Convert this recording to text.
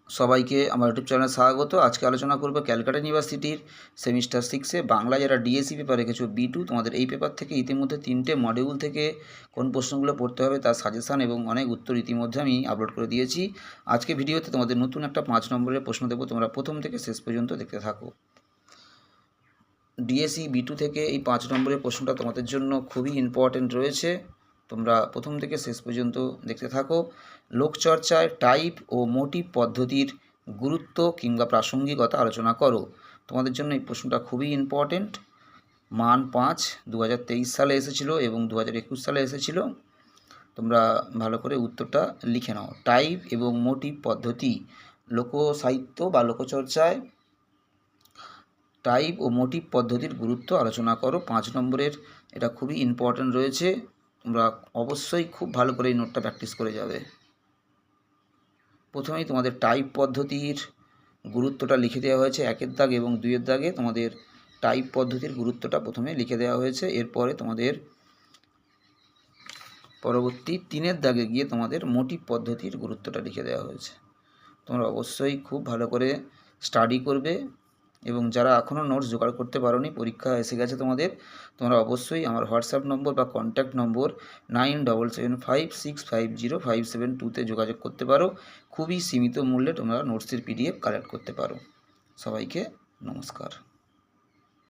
সবাইকে আমার ইউটিউব চ্যানেলে স্বাগত। আজকে আলোচনা করব ক্যালকাটা ইউনিভার্সিটির সেমিস্টার 6-এ বাংলা যারা ডিএসসি পেপার রেখেছো B2, তোমাদের এই পেপার থেকে ইতিমধ্যে 3টে মডিউল থেকে কোন প্রশ্নগুলো পড়তে হবে তার সাজেশান এবং অনেক উত্তর ইতিমধ্যে আমি আপলোড করে দিয়েছি। আজকে ভিডিওতে তোমাদের নতুন একটা 5 নম্বরের প্রশ্ন দেবো, তোমরা প্রথম থেকে শেষ পর্যন্ত দেখতে থাকো। ডিএসসি B2 থেকে এই 5 নম্বরের প্রশ্নটা তোমাদের জন্য খুবই ইম্পর্টেন্ট রয়েছে, তোমরা প্রথম থেকে শেষ পর্যন্ত দেখতে থাকো। লোকচর্চায় টাইপ ও মোটিভ পদ্ধতির গুরুত্ব কিংবা প্রাসঙ্গিকতা আলোচনা করো। তোমাদের জন্য এই প্রশ্নটা খুবই ইম্পর্টেন্ট। মান 5 2023 সালে এসেছিলো এবং 2021 সালে এসেছিলো। তোমরা ভালো করে উত্তরটা লিখে নাও। টাইপ এবং মোটিভ পদ্ধতি, লোকসাহিত্য বা লোকচর্চায় টাইপ ও মোটিভ পদ্ধতির গুরুত্ব আলোচনা করো। 5 নম্বরের এটা খুবই ইম্পর্টেন্ট রয়েছে, তোমরা অবশ্যই খুব ভালো করে এই নোটটা প্র্যাকটিস করে যাবে। প্রথমেই তোমাদের টাইপ পদ্ধতির গুরুত্বটা লিখে দেওয়া হয়েছে 1-এর দাগ এবং 2-এর দাগে। তোমাদের টাইপ পদ্ধতির গুরুত্বটা প্রথমে লিখে দেওয়া হয়েছে, এরপরে তোমাদের পরবর্তী 3-এর দাগে গিয়ে তোমাদের মোটিভ পদ্ধতির গুরুত্বটা লিখে দেওয়া হয়েছে। তোমরা অবশ্যই খুব ভালো করে স্টাডি করবে এবং যারা এখনও নোটস জোগাড় করতে পারোনি, পরীক্ষা এসে গেছে তোমাদের, তোমরা অবশ্যই আমার হোয়াটসঅ্যাপ নম্বর বা কন্ট্যাক্ট নম্বর 9775650572-তে যোগাযোগ করতে পারো। খুবই সীমিত মূল্যে তোমরা নোটসের PDF কালেক্ট করতে পারো। সবাইকে নমস্কার।